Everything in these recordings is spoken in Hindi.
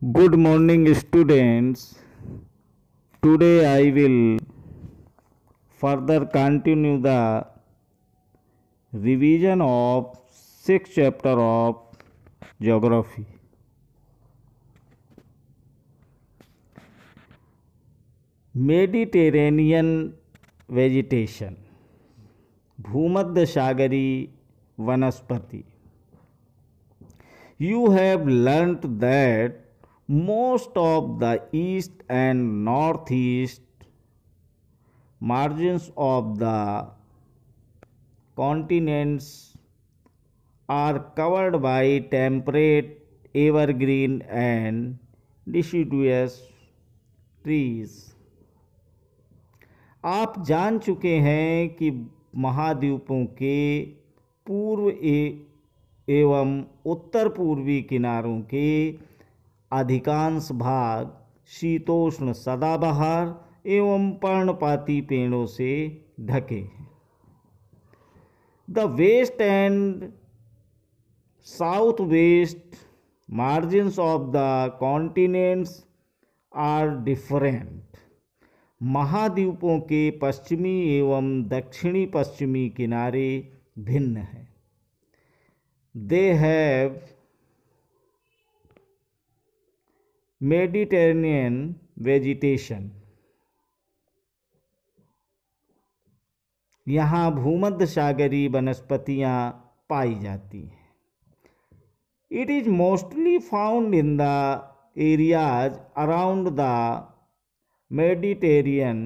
Good morning, students. Today I will further continue the revision of sixth chapter of geography. Mediterranean vegetation, भूमध्य सागरी वनस्पति. You have learnt that most of the east and northeast margins of the continents are covered by temperate evergreen and deciduous trees. आप जान चुके हैं कि महाद्वीपों के पूर्व एवं उत्तर पूर्वी किनारों के अधिकांश भाग शीतोष्ण सदाबहार एवं पर्णपाती पेड़ों से ढके हैं. The west and south west margins of the continents are different. महाद्वीपों के पश्चिमी एवं दक्षिणी पश्चिमी किनारे भिन्न हैं. They have Mediterranean vegetation. यहाँ भूमध्य सागरीय वनस्पतियाँ पाई जाती हैं. It is mostly found in the areas around the Mediterranean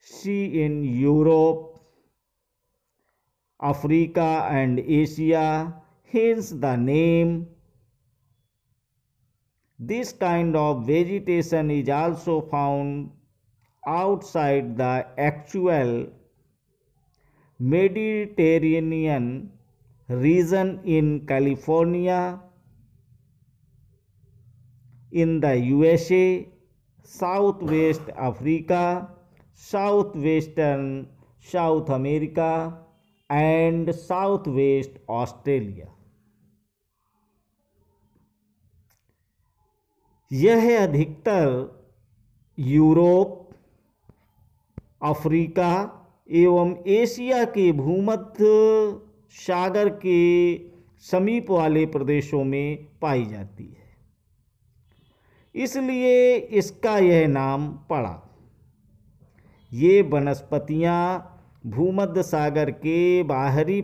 sea in Europe, Africa and Asia, hence the name. This kind of vegetation is also found outside the actual Mediterranean region in California, in the USA, Southwest Africa, Southwestern South America, and Southwest Australia. यह अधिकतर यूरोप, अफ्रीका एवं एशिया के भूमध्य सागर के समीप वाले प्रदेशों में पाई जाती है, इसलिए इसका यह नाम पड़ा. ये वनस्पतियाँ भूमध्य सागर के बाहरी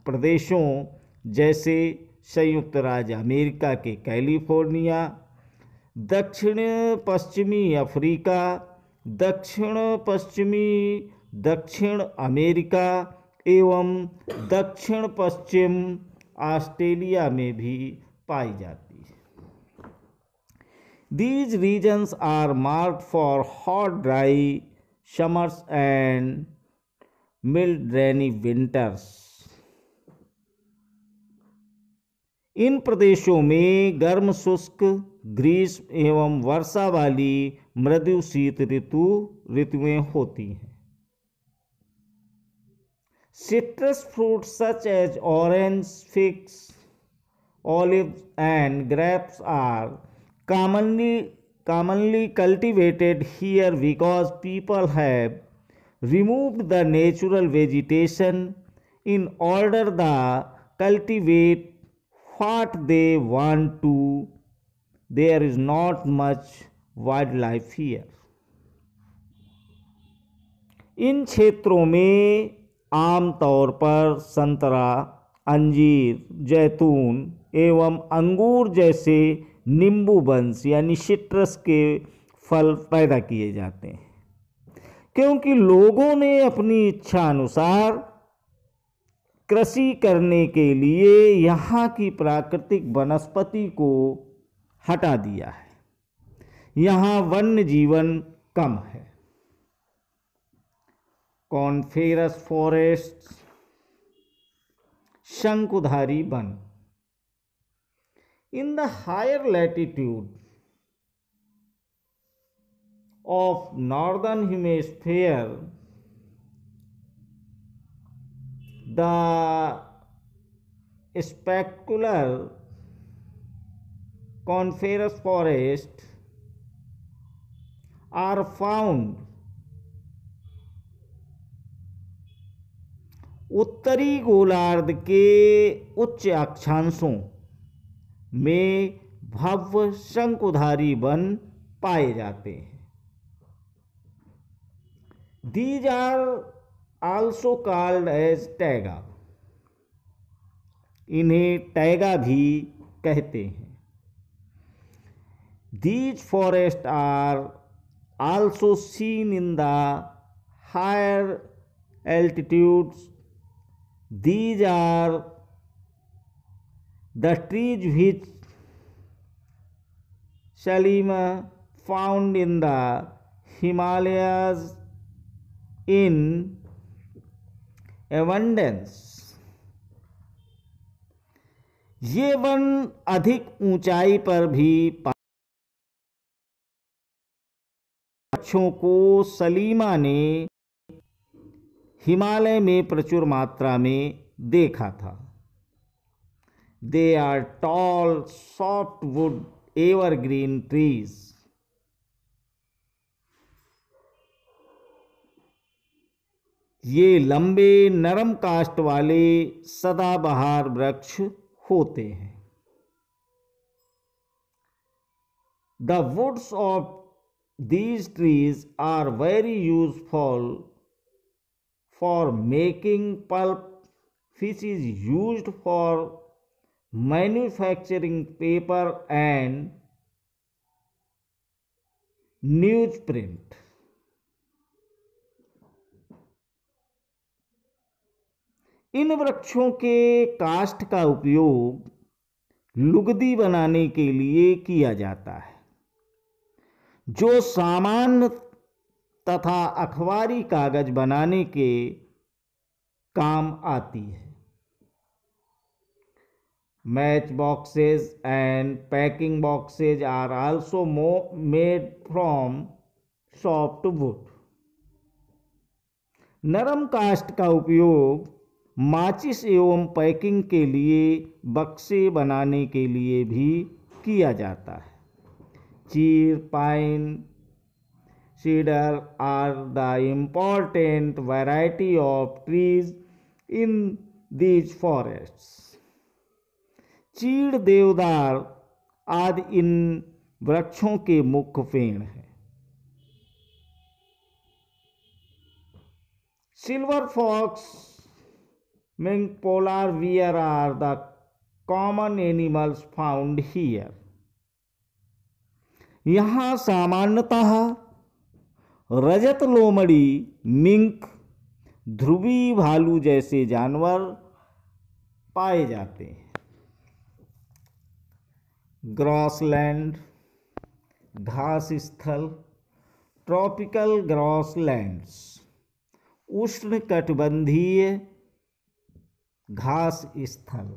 प्रदेशों जैसे संयुक्त राज्य अमेरिका के कैलिफोर्निया, दक्षिण पश्चिमी अफ्रीका, दक्षिण पश्चिमी दक्षिण अमेरिका एवं दक्षिण पश्चिम ऑस्ट्रेलिया में भी पाई जाती है. These regions are marked for hot, dry summers and mild, rainy winters. इन प्रदेशों में गर्म शुष्क ग्रीष्म एवं वर्षा वाली मृदु शीत ऋतुएं होती हैं. Citrus fruits such as orange, figs, olives and grapes are commonly cultivated here because people have removed the natural vegetation in order to cultivate what they want to. There is not much wildlife here. इन क्षेत्रों में आमतौर पर संतरा, अंजीर, जैतून एवं अंगूर जैसे नींबू वंश यानी सिट्रस के फल पैदा किए जाते हैं, क्योंकि लोगों ने अपनी इच्छा अनुसार कृषि करने के लिए यहाँ की प्राकृतिक वनस्पति को हटा दिया है. यहाँ वन्य जीवन कम है. कॉनिफेरस फॉरेस्ट, शंकुधारी one. In the higher latitude of northern hemisphere, the specular coniferous forests are found उत्तरी गोलार्ध के उच्च अक्षांशों में भव्य शंकुधारी वन पाए जाते हैं। These are also called as taiga। इन्हें टैगा भी कहते हैं। These forests are also seen in the higher altitudes। These are the trees which Shalima found in the Himalayas in abundance। ये वन अधिक ऊंचाई पर भी वृक्षों को सलीमा ने हिमालय में प्रचुर मात्रा में देखा था। They are tall softwood evergreen trees. ये लंबे नरम काष्ठ वाले सदाबहार वृक्ष होते हैं। The woods of these trees are very useful for making pulp, which is used for manufacturing paper and newsprint। इन वृक्षों के काष्ठ का उपयोग लुगदी बनाने के लिए किया जाता है, जो सामान्य तथा अखबारी कागज बनाने के काम आती है। Match boxes and packing boxes are also made from soft wood. नरम काष्ठ का उपयोग माचिस एवं पैकिंग के लिए बक्से बनाने के लिए भी किया जाता है। चीड़, pine, cedar are the important variety of trees in these forests। चीड़, देवदार आदि इन वृक्षों के मुख्य पेड़ हैं। Silver fox, mink, polar bear are the common animals found here. यहाँ सामान्यतः रजत लोमड़ी, मिंक, ध्रुवी भालू जैसे जानवर पाए जाते हैं। ग्रासलैंड, घास स्थल, ट्रॉपिकल ग्रासलैंड्स, उष्णकटिबंधीय घास स्थल।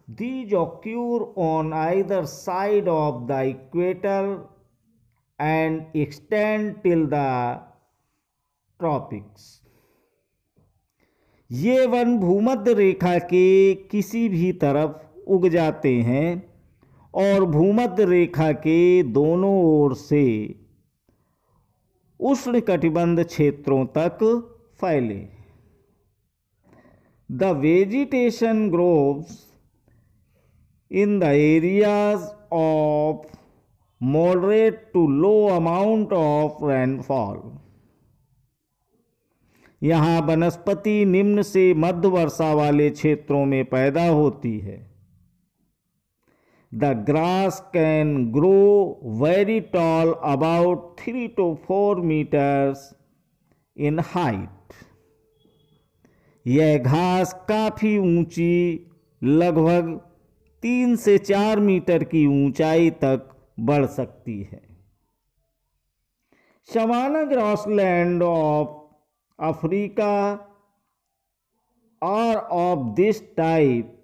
These occur on either side of the equator and extend till the tropics। ये वन भूमध्य रेखा के किसी भी तरफ उग जाते हैं और भूमध्य रेखा के दोनों ओर से उष्णकटिबंध क्षेत्रों तक फैले। The vegetation grows in the areas of moderate to low amount of rainfall। यहाँ वनस्पति निम्न से मध्य वर्षा वाले क्षेत्रों में पैदा होती है। The grass can grow very tall, about 3 to 4 meters in height। यह घास काफी ऊंची, लगभग 3 से 4 मीटर की ऊंचाई तक बढ़ सकती है। सवाना ग्रासलैंड ऑफ अफ्रीका और ऑफ दिस टाइप।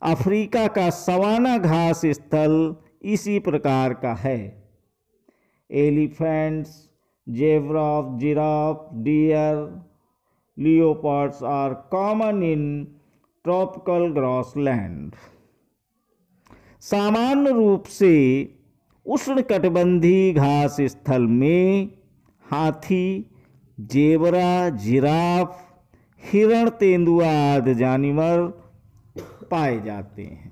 अफ्रीका का सवाना घास स्थल इसी प्रकार का है। Elephants, zebra, giraffe, deer, leopards are common in tropical grassland. सामान्य रूप से उष्णकटिबंधीय घास स्थल में हाथी, जेबरा, जिराफ, हिरण, तेंदुआ आदि जानवर पाए जाते हैं।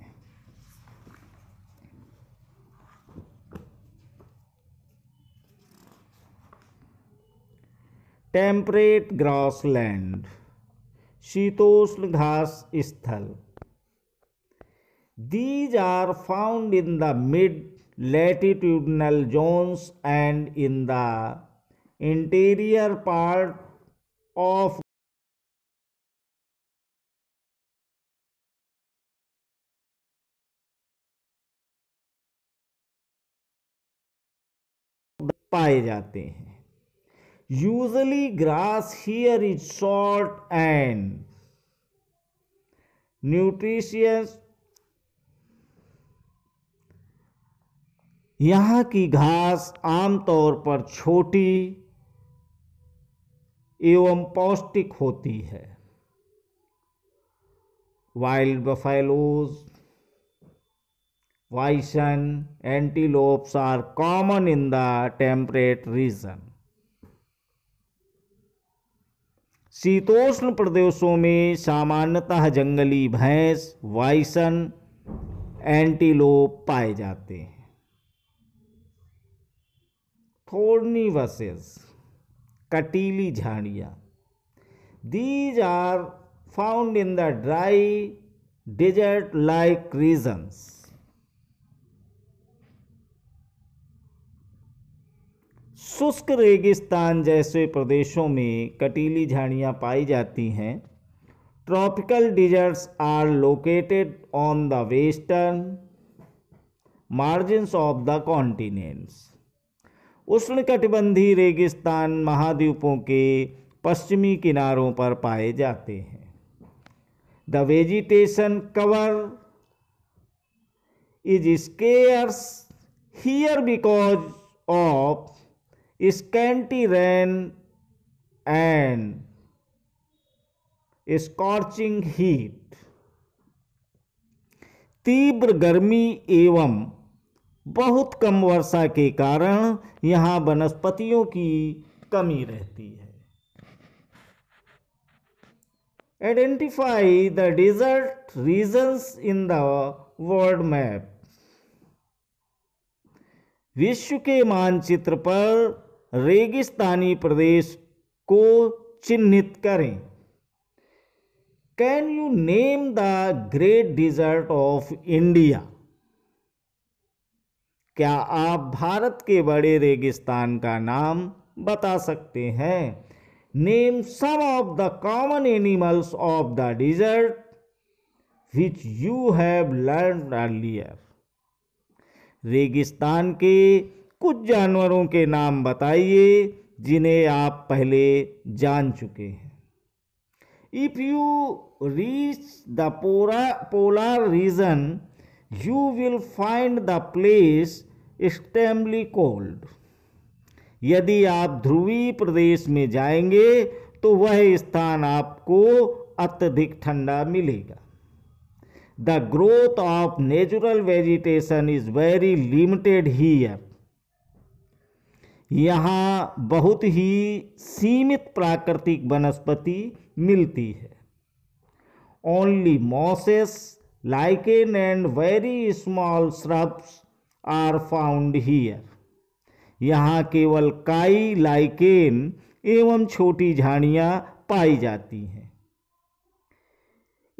टेम्परेट ग्रासलैंड, शीतोष्ण घास स्थल। These are found in the mid-latitudinal zones and in the interior part of पाए जाते हैं। Usually grass here is short and nutritious। यहाँ की घास आमतौर पर छोटी एवं पौष्टिक होती है। Wild buffaloes, bison, antelopes are common in the temperate region. शीतोष्ण प्रदेशों में सामान्यतः जंगली भैंस, बाइसन, एंटीलोप पाए जाते हैं। थोर्नी बसेस, कटीली झाड़ियाँ। These are found in the dry desert-like regions। शुष्क रेगिस्तान जैसे प्रदेशों में कटीली झाड़ियाँ पाई जाती हैं। Tropical deserts are located on the western margins of the continents. उष्णकटिबंधीय रेगिस्तान महाद्वीपों के पश्चिमी किनारों पर पाए जाते हैं। The vegetation cover is scarce here because of scanty rain and scorching heat. तीव्र गर्मी एवं बहुत कम वर्षा के कारण यहाँ वनस्पतियों की कमी रहती है। Identify the desert regions in the world map. विश्व के मानचित्र पर रेगिस्तानी प्रदेश को चिन्हित करें। Can you name the great desert of India? क्या आप भारत के बड़े रेगिस्तान का नाम बता सकते हैं? Name some of the common animals of the desert which you have learn earlier. रेगिस्तान के कुछ जानवरों के नाम बताइए जिन्हें आप पहले जान चुके हैं। If you reach the polar region you will find the place extremely cold। यदि आप ध्रुवीय प्रदेश में जाएंगे तो वह स्थान आपको अत्यधिक ठंडा मिलेगा। The growth of natural vegetation is very limited here. यहाँ बहुत ही सीमित प्राकृतिक वनस्पति मिलती है। Only mosses, lichen and very small shrubs are found here। यहाँ केवल काई, लाइकेन एवं छोटी झाड़ियाँ पाई जाती हैं।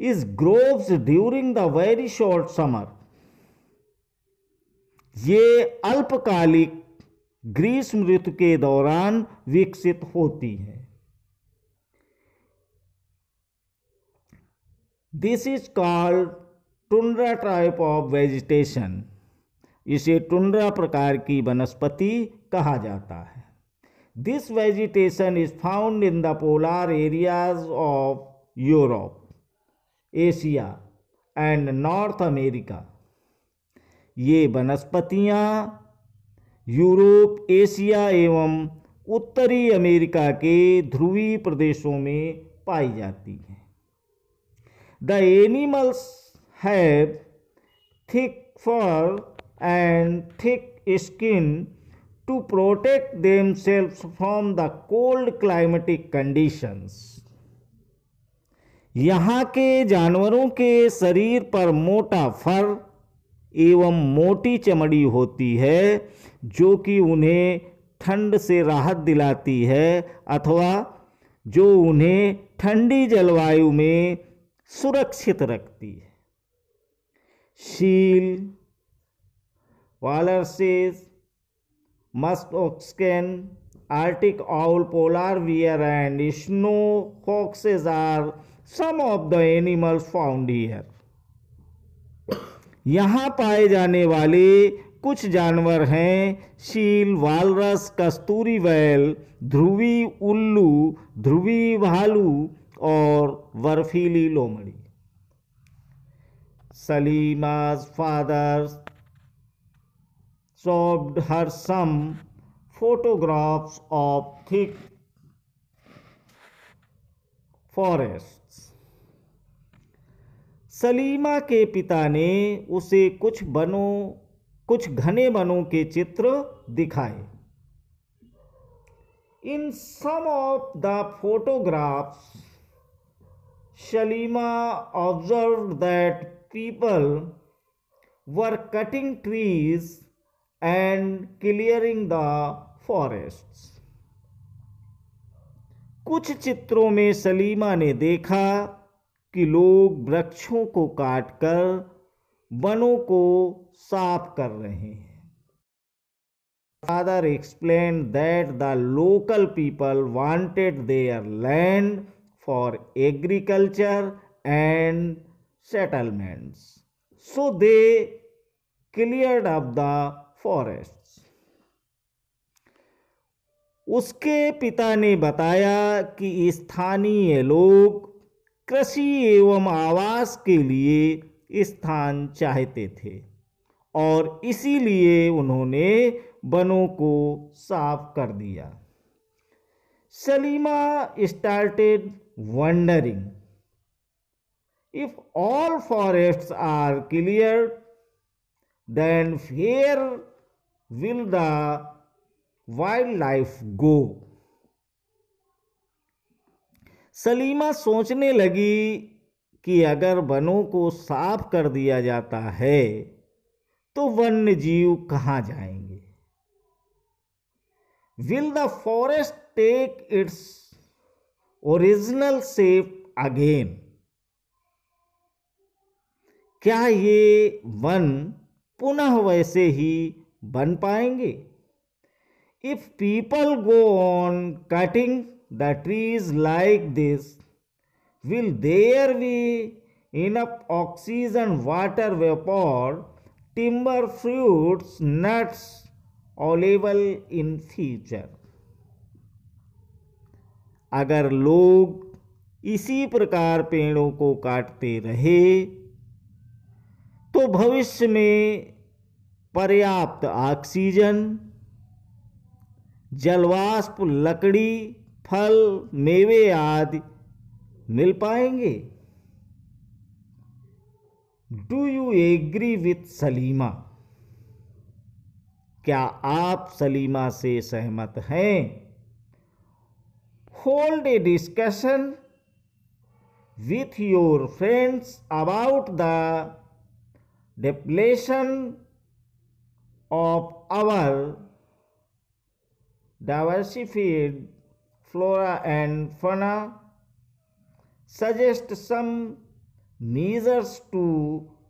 इस groves during the very short summer. ये अल्पकालिक ग्रीष्म ऋतु के दौरान विकसित होती है। This is called tundra type of vegetation. इसे टुंड्रा प्रकार की वनस्पति कहा जाता है। This vegetation is found in the polar areas of Europe, Asia and north America. ये वनस्पतियाँ यूरोप, एशिया एवं उत्तरी अमेरिका के ध्रुवीय प्रदेशों में पाई जाती हैं। The animals have thick fur and thick skin to protect themselves from the cold climatic conditions. यहाँ के जानवरों के शरीर पर मोटा फर एवं मोटी चमड़ी होती है जो कि उन्हें ठंड से राहत दिलाती है अथवा जो उन्हें ठंडी जलवायु में सुरक्षित रखती है। शील, walruses, muskoxen, Arctic owl, polar bear and snow foxes are some of the animals found here. यहाँ पाए जाने वाले कुछ जानवर हैं शील, वालरस, कस्तूरी बैल, ध्रुवी उल्लू, ध्रुवी भालू और बर्फीली लोमड़ी। Salima's father showed her some photographs of thick forests. Salima के पिता ने उसे कुछ घने वनों के चित्र दिखाए। In some of the photographs, Salima observed that people were cutting trees and clearing the forests. कुछ चित्रों में सलीमा ने देखा कि लोग वृक्षों को काटकर वनों को साफ कर रहे हैं। Father explained that the local people wanted their land for agriculture and settlements, so they cleared up the forests. उसके पिता ने बताया कि स्थानीय लोग कृषि एवं आवास के लिए स्थान चाहते थे और इसीलिए उन्होंने वनों को साफ कर दिया। Salima started wondering, if all forests are cleared, then where will the wildlife go? Salima सोचने लगी कि अगर वनों को साफ कर दिया जाता है तो वन्य जीव कहाँ जाएंगे? Will the forest take its original shape again? क्या ये वन पुनः वैसे ही बन पाएंगे? If people go on cutting the trees like this, will there be enough oxygen, water vapor, timber, fruits, nuts available in future? अगर लोग इसी प्रकार पेड़ों को काटते रहे तो भविष्य में पर्याप्त ऑक्सीजन, जलवाष्प, लकड़ी, फल, मेवे आदि मिल पाएंगे। Do you agree with Salima? क्या आप सलीमा से सहमत हैं? Hold a discussion with your friends about the depletion of our diversified flora and fauna. Suggest some measures to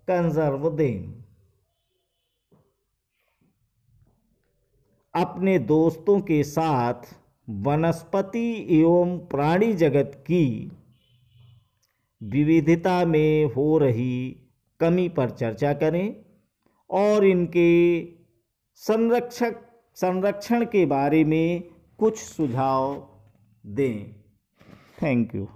conserve them. अपने दोस्तों के साथ वनस्पति एवं प्राणी जगत की विविधता में हो रही कमी पर चर्चा करें और इनके संरक्षण के बारे में कुछ सुझाव दें। Thank you.